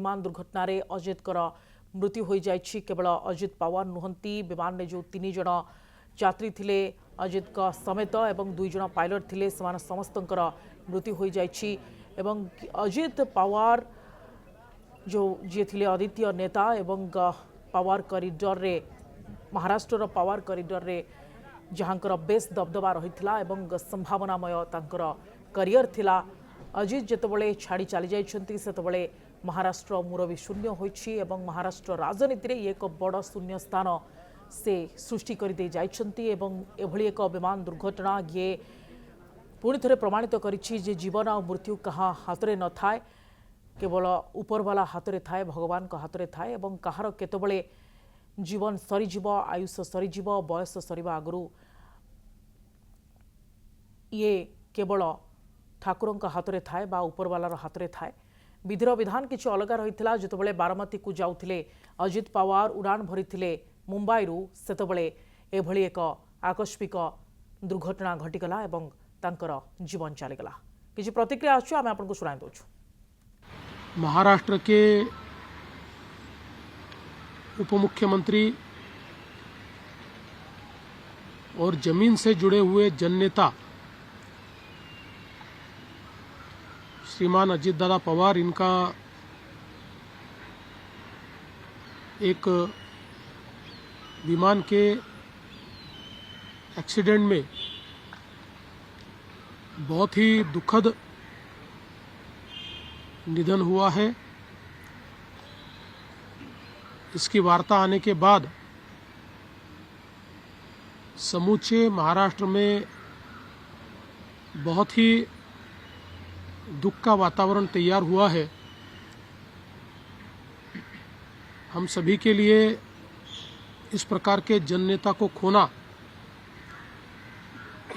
विमान दुर्घटना रे अजितकर मृत्यु हो जाइछि। केवल अजित पवार नुहंती, विमान में जो 3 जण यात्री थिले अजित का समेत एवं 2 जण पायलट थिले समान समस्तंकर मृत्यु हो जाइछि। एवं अजित पवार जो जी थिले आदित्य नेता एवं पावर कॉरिडोर रे महाराष्ट्र पावर कॉरिडोर रे जहाँकर बेस दबदबा रही एवं संभावनामय तांकर करियर थिला। अजित जितेबाला छाड़ी चली जाइछन्ति सेतेबाला महाराष्ट्र मुरबी शून्य होइछि एवं महाराष्ट्र राजनीति रे एक बड़ शून्य स्थान से सृष्टि कर दे जाइछन्ति एवं एभली एक विमान दुर्घटना ये पुणी थे प्रमाणित करिछि जे जीवन और मृत्यु कहाँ हाथ न थाए, केवल उपरवाला हाथ में थाए, भगवान का हाथ में थाए एवं कहार केतबले जीवन सरीजीव, आयुष सरीजीव, बयस सरीबा आगु ये केवल ठाकुर हाथ में थाए बा उपरवालार हाथ में थाए। विधिर विधान किसी अलग रही जितेबाला बारामती को जाउथिले अजित पवार उड़ान भरी मुंबई सेतबले एभली एक आकस्मिक दुर्घटना घटीगला एवं तांकर जीवन चलीगला। किसी प्रतिक्रिया आम आपको शुणाई दौर। महाराष्ट्र के उप मुख्यमंत्री और जमीन से जुड़े हुए जननेता श्रीमान अजित दादा पवार, इनका एक विमान के एक्सीडेंट में बहुत ही दुखद निधन हुआ है। इसकी वार्ता आने के बाद समूचे महाराष्ट्र में बहुत ही दुख का वातावरण तैयार हुआ है। हम सभी के लिए इस प्रकार के जननेता को खोना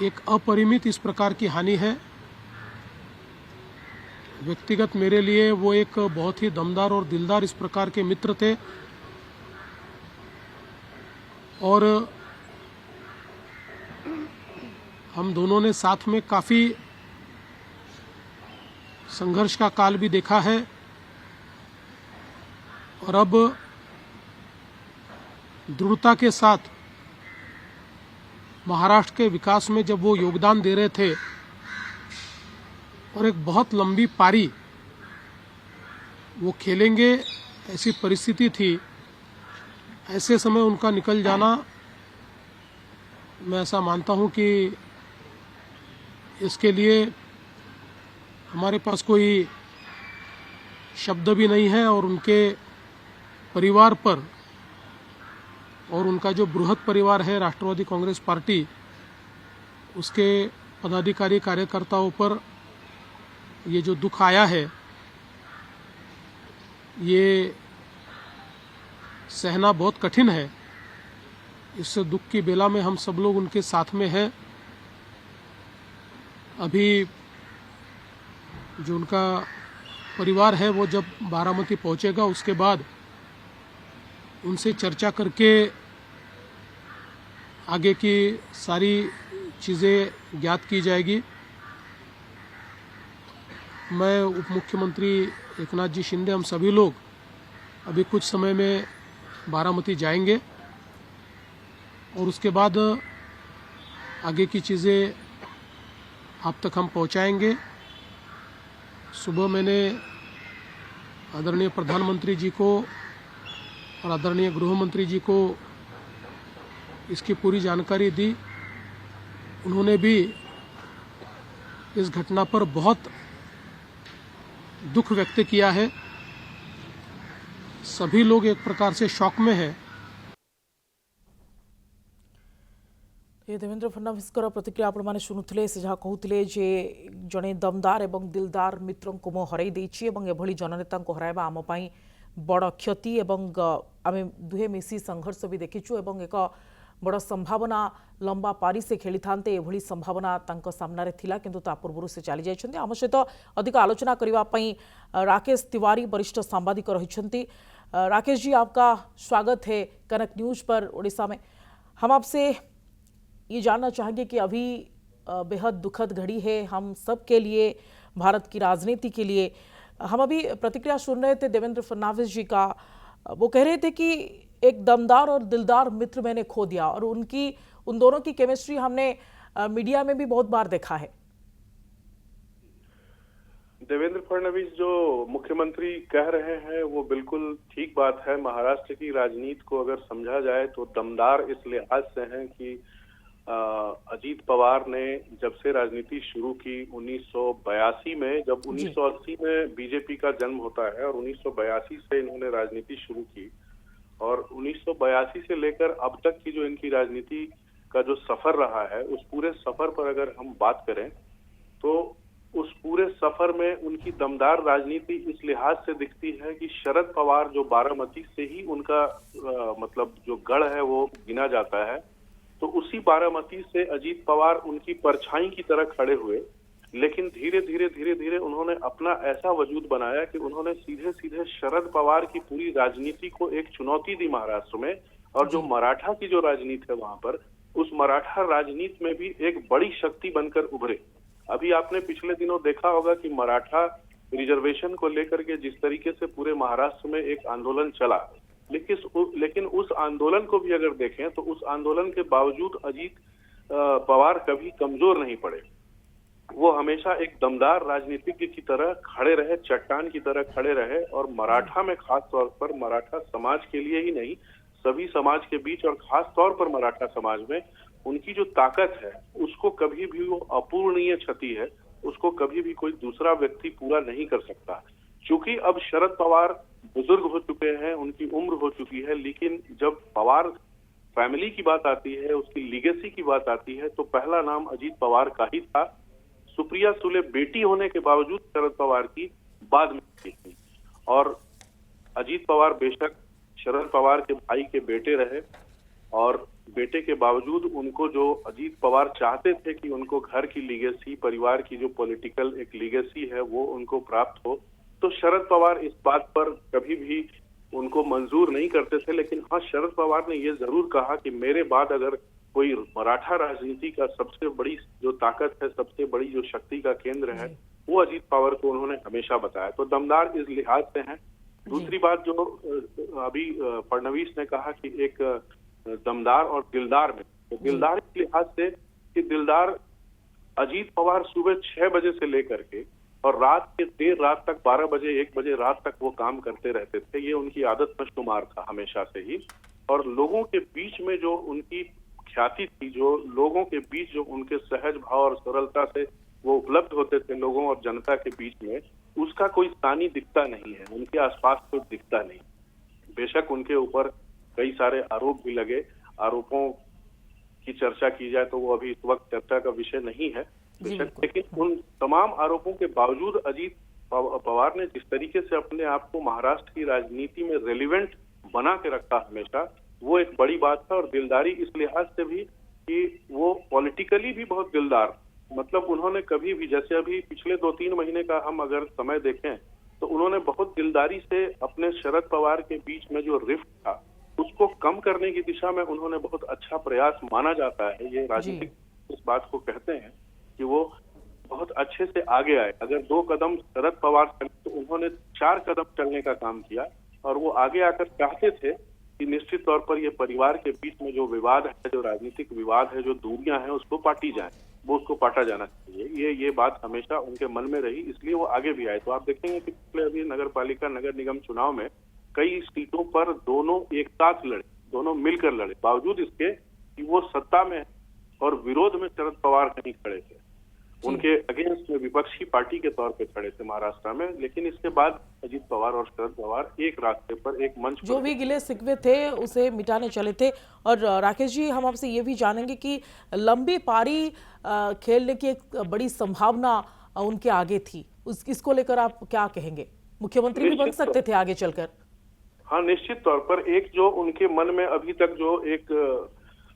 एक अपरिमित इस प्रकार की हानि है। व्यक्तिगत मेरे लिए वो एक बहुत ही दमदार और दिलदार इस प्रकार के मित्र थे और हम दोनों ने साथ में काफ़ी संघर्ष का काल भी देखा है और अब दृढ़ता के साथ महाराष्ट्र के विकास में जब वो योगदान दे रहे थे और एक बहुत लंबी पारी वो खेलेंगे ऐसी परिस्थिति थी, ऐसे समय उनका निकल जाना, मैं ऐसा मानता हूं कि इसके लिए हमारे पास कोई शब्द भी नहीं है और उनके परिवार पर और उनका जो बृहद परिवार है राष्ट्रवादी कांग्रेस पार्टी, उसके पदाधिकारी कार्यकर्ताओं पर ये जो दुख आया है ये सहना बहुत कठिन है। इस दुख की बेला में हम सब लोग उनके साथ में हैं। अभी जो उनका परिवार है वो जब बारामती पहुंचेगा उसके बाद उनसे चर्चा करके आगे की सारी चीज़ें ज्ञात की जाएगी। मैं उप मुख्यमंत्री एकनाथ जी शिंदे, हम सभी लोग अभी कुछ समय में बारामती जाएंगे और उसके बाद आगे की चीज़ें आप तक हम पहुंचाएंगे। सुबह मैंने आदरणीय प्रधानमंत्री जी को और आदरणीय गृह मंत्री जी को इसकी पूरी जानकारी दी। उन्होंने भी इस घटना पर बहुत दुख व्यक्त किया है। सभी लोग एक प्रकार से शॉक में हैं। ये देवेंद्र फडणवीस प्रतिक्रिया आपण शुणुले से जहाँ कहते जे जड़े दमदार एवं दिलदार मित्रों को मो हरई देछि एवं एभली जननेता को हराइबा आम पई बड़ क्षति एवं आम दुहे मिसी संघर्ष भी देखीचु एवं एक बड़ संभावना लंबा पारी से खेली थांते एभली संभावना तांको सामने थिला, किंतु ता पूर्व से चली जाइछन्ति। आम सहित अधिक आलोचना करबा पई राकेश तिवारी वरिष्ठ सांबादिक रहिछन्ति। राकेश जी, आपका स्वागत है कनक न्यूज पर ओडिशा में। हम आपसे ये जानना चाहेंगे कि अभी बेहद दुखद घड़ी है हम सब के लिए, भारत की राजनीति के लिए। हम अभी प्रतिक्रिया सुन रहे थे देवेंद्र फडणवीस जी का। वो कह रहे थे कि एक दमदार और दिलदार मित्र मैंने खो दिया, और उन दोनों की केमिस्ट्री हमने मीडिया में भी बहुत बार देखा है। देवेंद्र फडणवीस जो मुख्यमंत्री कह रहे हैं वो बिल्कुल ठीक बात है। महाराष्ट्र की राजनीति को अगर समझा जाए तो दमदार इस लिहाज से हैं कि अजीत पवार ने जब से राजनीति शुरू की 1982 में, जब 1980 में बीजेपी का जन्म होता है और 1982 से इन्होंने राजनीति शुरू की, और 1982 से लेकर अब तक की जो इनकी राजनीति का जो सफर रहा है, उस पूरे सफर पर अगर हम बात करें तो उस पूरे सफर में उनकी दमदार राजनीति इस लिहाज से दिखती है कि शरद पवार जो बारामती से ही उनका मतलब जो गढ़ है वो गिना जाता है, तो उसी बारामती से अजीत पवार उनकी परछाई की तरह खड़े हुए। लेकिन धीरे धीरे उन्होंने अपना ऐसा वजूद बनाया कि उन्होंने सीधे सीधे शरद पवार की पूरी राजनीति को एक चुनौती दी महाराष्ट्र में। और जो मराठा की जो राजनीति है वहां पर, उस मराठा राजनीति में भी एक बड़ी शक्ति बनकर उभरे। अभी आपने पिछले दिनों देखा होगा कि मराठा रिजर्वेशन को लेकर के जिस तरीके से पूरे महाराष्ट्र में एक आंदोलन चला, लेकिन उस आंदोलन को भी अगर देखें तो उस आंदोलन के बावजूद अजीत पवार कभी कमजोर नहीं पड़े। वो हमेशा एक दमदार राजनीतिज्ञ की तरह खड़े रहे, चट्टान की तरह खड़े रहे। और मराठा में खास तौर पर, मराठा समाज के लिए ही नहीं, सभी समाज के बीच और खास तौर पर मराठा समाज में उनकी जो ताकत है उसको कभी भी, वो अपूरणीय क्षति है, उसको कभी भी कोई दूसरा व्यक्ति पूरा नहीं कर सकता। क्योंकि अब शरद पवार बुजुर्ग हो चुके हैं, उनकी उम्र हो चुकी है, लेकिन जब पवार फैमिली की बात आती है, उसकी लीगेसी की बात आती है, तो पहला नाम अजीत पवार का ही था। सुप्रिया सुले बेटी होने के बावजूद शरद पवार की बाद में थी। और अजीत पवार बेशक शरद पवार के भाई के बेटे रहे, और बेटे के बावजूद उनको जो अजीत पवार चाहते थे कि उनको घर की लीगेसी, परिवार की जो पॉलिटिकल एक लीगेसी है वो उनको प्राप्त हो, तो शरद पवार इस बात पर कभी भी उनको मंजूर नहीं करते थे। लेकिन हाँ, शरद पवार ने ये जरूर कहा कि मेरे बाद अगर कोई मराठा राजनीति का सबसे बड़ी जो ताकत है, सबसे बड़ी जो शक्ति का केंद्र है, वो अजीत पवार को उन्होंने हमेशा बताया। तो दमदार इस लिहाज से हैं। दूसरी बात जो अभी फडणवीस ने कहा कि एक दमदार और दिलदार में, तो दिलदार इस लिहाज से कि दिलदार अजीत पवार सुबह 6 बजे से लेकर के और रात के देर रात तक, 12 बजे 1 बजे रात तक वो काम करते रहते थे। ये उनकी आदत में शुमार था हमेशा से ही। और लोगों के बीच में जो उनकी ख्याति थी, जो लोगों के बीच जो उनके सहज भाव और सरलता से वो उपलब्ध होते थे लोगों और जनता के बीच में, उसका कोई सानी दिखता नहीं है, उनके आसपास कोई दिखता नहीं। बेशक उनके ऊपर कई सारे आरोप भी लगे, आरोपों की चर्चा की जाए तो वो अभी इस वक्त चर्चा का विषय नहीं है बेशक, लेकिन उन तमाम आरोपों के बावजूद अजीत पवार ने जिस तरीके से अपने आप को महाराष्ट्र की राजनीति में रेलिवेंट बना के रखा हमेशा, वो एक बड़ी बात है। और दिलदारी इस लिहाज से भी कि वो पॉलिटिकली भी बहुत दिलदार, मतलब उन्होंने कभी भी, जैसे अभी पिछले 2-3 महीने का हम अगर समय देखें तो उन्होंने बहुत दिलदारी से अपने शरद पवार के बीच में जो रिफ्ट था उसको कम करने की दिशा में उन्होंने बहुत अच्छा प्रयास माना जाता है। ये राजनीतिक इस बात को कहते हैं कि वो बहुत अच्छे से आगे आए। अगर 2 कदम शरद पवार चले तो उन्होंने 4 कदम चलने का काम किया। और वो आगे आकर चाहते थे कि निश्चित तौर पर ये परिवार के बीच में जो विवाद है, जो राजनीतिक विवाद है, जो दूरियां हैं, उसको पाटी जाए, वो उसको पाटा जाना चाहिए। ये बात हमेशा उनके मन में रही, इसलिए वो आगे भी आए। तो आप देखेंगे कि पिछले अभी नगर पालिका, नगर निगम चुनाव में कई सीटों पर दोनों एक साथ लड़े, दोनों मिलकर लड़े, बावजूद इसके कि वो सत्ता में और विरोध में शरद पवार कहीं खड़े थे, उनके अगेंस्ट में विपक्षी पार्टी के तौर पे खड़े थे महाराष्ट्र में। लेकिन इसके बाद अजीत पवार और शरद पवार एक रास्ते पर, एक मंच पर, जो भी गिले शिकवे थे उसे मिटाने चले थे। और राकेश जी, हम आपसे ये भी जानेंगे कि लंबी पारी खेलने की एक बड़ी संभावना उनके आगे थी, इसको लेकर आप क्या कहेंगे? मुख्यमंत्री भी बन सकते थे आगे चलकर। हाँ, निश्चित तौर पर एक जो उनके मन में अभी तक जो एक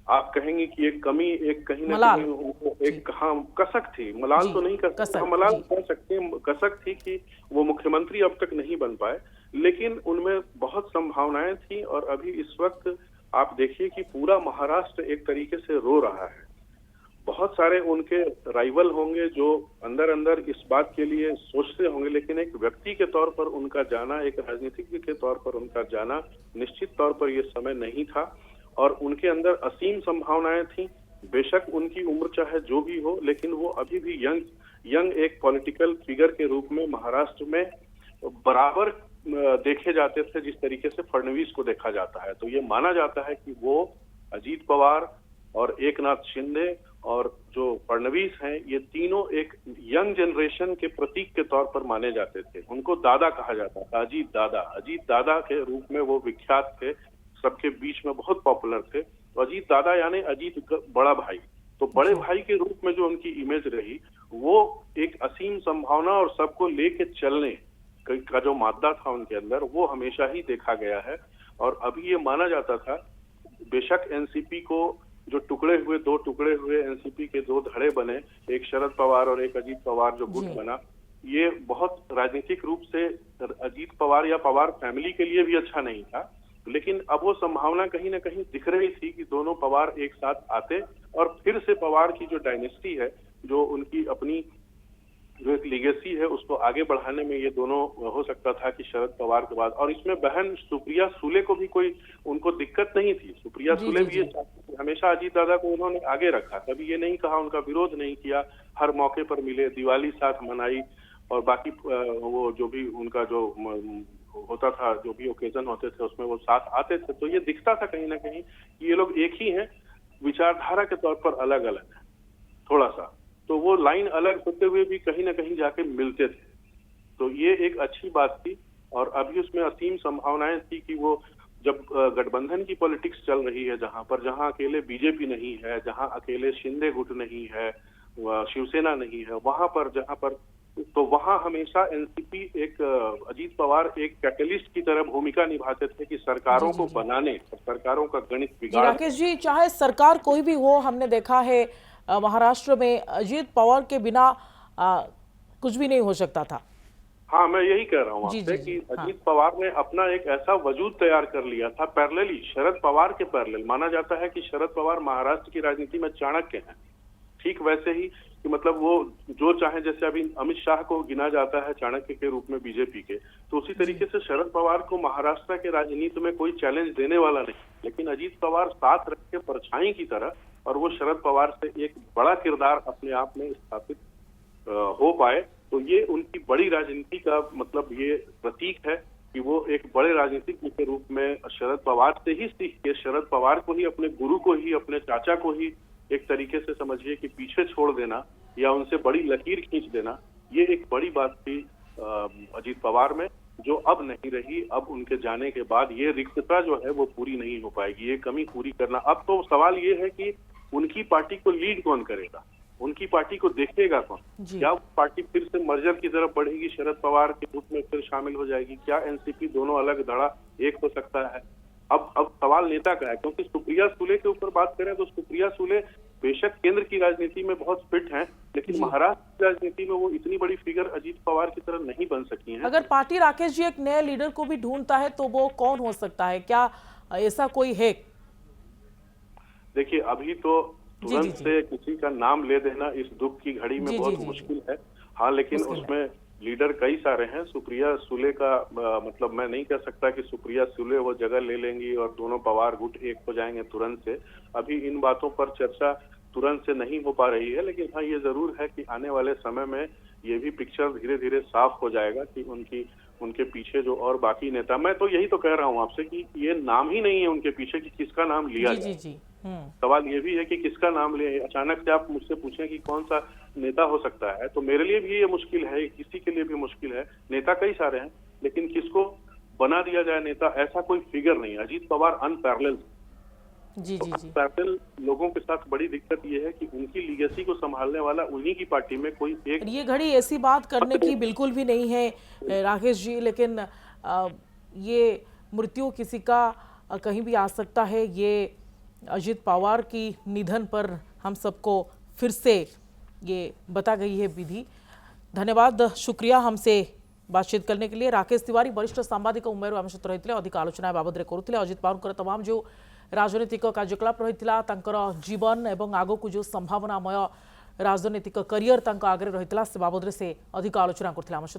आप कहेंगे कि एक कमी, एक कहीं ना कहीं उनको एक कसक थी, मलाल तो नहीं कर सकते, मलाल कह सकते हैं, कसक थी कि वो मुख्यमंत्री अब तक नहीं बन पाए। लेकिन उनमें बहुत संभावनाएं थी। और अभी इस वक्त आप देखिए कि पूरा महाराष्ट्र एक तरीके से रो रहा है। बहुत सारे उनके राइवल होंगे जो अंदर अंदर इस बात के लिए सोचते होंगे, लेकिन एक व्यक्ति के तौर पर उनका जाना, एक राजनीतिज्ञ के तौर पर उनका जाना निश्चित तौर पर यह समय नहीं था और उनके अंदर असीम संभावनाएं थी। बेशक उनकी उम्र चाहे जो भी हो, लेकिन वो अभी भी यंग एक पॉलिटिकल फिगर के रूप में महाराष्ट्र में बराबर देखे जाते थे जिस तरीके से फडणवीस को देखा जाता है। तो ये माना जाता है कि वो अजीत पवार और एकनाथ शिंदे और जो फडणवीस हैं, ये तीनों एक यंग जनरेशन के प्रतीक के तौर पर माने जाते थे। उनको दादा कहा जाता था, अजीत दादा के रूप में वो विख्यात थे, सबके बीच में बहुत पॉपुलर थे। तो अजीत दादा यानी अजीत बड़ा भाई। तो बड़े भाई के रूप में जो उनकी इमेज रही, वो एक असीम संभावना और सबको लेके चलने का जो मादा था उनके अंदर, वो हमेशा ही देखा गया है। और अभी ये माना जाता था, बेशक एनसीपी को जो दो टुकड़े हुए एनसीपी के दो धड़े बने, एक शरद पवार और एक अजीत पवार जो गुट बना, ये बहुत राजनीतिक रूप से अजीत पवार या पवार फैमिली के लिए भी अच्छा नहीं था। लेकिन अब वो संभावना कहीं ना कहीं दिख रही थी कि दोनों पवार एक साथ आते और फिर से पवार की जो डायनेस्टी है, जो उनकी अपनी जो एक लीगेसी है, उसको आगे बढ़ाने में ये दोनों हो सकता था कि शरद पवार के बाद। और इसमें बहन सुप्रिया सुले को भी कोई उनको दिक्कत नहीं थी। सुप्रिया सुले भी ये हमेशा अजीत दादा को उन्होंने आगे रखा, कभी ये नहीं कहा, उनका विरोध नहीं किया, हर मौके पर मिले, दिवाली साथ मनाई और बाकी वो जो भी उनका जो होता था, जो भी ओकेजन होते थे उसमें वो साथ आते थे। तो ये दिखता था कहीं ना कहीं कि ये लोग एक ही हैं, विचारधारा के तौर पर अलग अलग है थोड़ा सा। तो वो लाइन अलग होते हुए भी कहीं ना कहीं जाके मिलते थे। तो ये एक अच्छी बात थी। और अभी उसमें असीम संभावनाएं थी कि वो जब गठबंधन की पॉलिटिक्स चल रही है, जहां अकेले बीजेपी नहीं है, जहां अकेले शिंदे गुट नहीं है, शिवसेना नहीं है, वहां हमेशा एनसीपी एक अजीत पवार एक कैटलिस्ट की तरह भूमिका निभाते थे कि सरकारों को बनाने, सरकारों का गणित बिगाड़। राकेश जी, चाहे सरकार कोई भी हो, हमने देखा है महाराष्ट्र में अजीत पवार के बिना कुछ भी नहीं हो सकता था। हाँ, मैं यही कह रहा हूँ आपसे कि अजीत पवार ने अपना एक ऐसा वजूद तैयार कर लिया था पैरेलली, शरद पवार के पैरेलल। माना जाता है कि शरद पवार महाराष्ट्र की राजनीति में चाणक्य हैं। ठीक वैसे ही कि मतलब वो जो चाहे, जैसे अभी अमित शाह को गिना जाता है चाणक्य के रूप में बीजेपी के, तो उसी तरीके से शरद पवार को महाराष्ट्र के राजनीति में कोई चैलेंज देने वाला नहीं। लेकिन अजीत पवार साथ रख के परछाई की तरह, और वो शरद पवार से एक बड़ा किरदार अपने आप में स्थापित हो पाए। तो ये उनकी बड़ी राजनीति का मतलब ये प्रतीक है कि वो एक बड़े राजनीतिज्ञ के रूप में शरद पवार से ही सीख के, शरद पवार को ही, अपने गुरु को ही, अपने चाचा को ही एक तरीके से समझिए कि पीछे छोड़ देना या उनसे बड़ी लकीर खींच देना, ये एक बड़ी बात थी अजीत पवार में, जो अब नहीं रही। अब उनके जाने के बाद ये रिक्तता जो है वो पूरी नहीं हो पाएगी, ये कमी पूरी करना। अब तो सवाल ये है कि उनकी पार्टी को लीड कौन करेगा, उनकी पार्टी को देखेगा कौन? क्या वो पार्टी फिर से मर्जर की तरफ बढ़ेगी, शरद पवार के ग्रुप में फिर शामिल हो जाएगी? क्या एनसीपी दोनों अलग धड़ा एक हो सकता है? अब सवाल नेता का है, क्योंकि सुप्रिया सुले के ऊपर बात करें तो सुप्रिया सुले बेशक केंद्र की राजनीति में बहुत फिट हैं, लेकिन महाराष्ट्र की राजनीति में वो इतनी बड़ी फिगर अजीत पवार की तरह नहीं बन सकी हैं। अगर पार्टी, राकेश जी, एक नए लीडर को भी ढूंढता है तो वो कौन हो सकता है? क्या ऐसा कोई है? देखिए, अभी तो तुरंत से किसी का नाम ले देना इस दुख की घड़ी में बहुत मुश्किल है। हाँ, लेकिन उसमें लीडर कई सारे हैं। सुप्रिया सुले का मतलब मैं नहीं कह सकता कि सुप्रिया सुले वो जगह ले लेंगी और दोनों पवार गुट एक हो जाएंगे तुरंत से। अभी इन बातों पर चर्चा तुरंत से नहीं हो पा रही है, लेकिन हाँ, ये जरूर है कि आने वाले समय में ये भी पिक्चर धीरे धीरे साफ हो जाएगा कि उनके पीछे जो और बाकी नेता, मैं तो यही तो कह रहा हूँ आपसे कि ये नाम ही नहीं है उनके पीछे कि किसका नाम लिया जाए। सवाल ये भी है कि किसका नाम ले। अचानक से आप मुझसे पूछें कि कौन सा नेता हो सकता है, तो मेरे लिए भी ये मुश्किल है, किसी के लिए भी मुश्किल है। नेता कई सारे हैं, लेकिन किसको बना दिया जाए नेता, ऐसा कोई फिगर नहीं। अजीत पवार अनपैरेलल पैरेलल लोगों के साथ बड़ी दिक्कत ये है कि उनकी लीगेसी को संभालने वाला उन्हीं की पार्टी में कोई एक। ये घड़ी ऐसी बात करने की बिल्कुल भी नहीं है राकेश जी, लेकिन ये मृत्यु किसी का कहीं भी आ सकता है। ये अजीत पवार की निधन पर हम सबको फिर से ये बता गई है विधि। धन्यवाद, शुक्रिया हमसे बातचीत करने के लिए। राकेश तिवारी वरिष्ठ सांबादिक उमेर आम सहित रही अधिक आलोचना बाबद करुले। अजीत पवार तमाम जो राजनीतिक कार्यकलाप रही जीवन एवं आगक जो संभावनामय राजनीतिक करियर आगे रही से बाबद से अधिक आलोचना करथिला।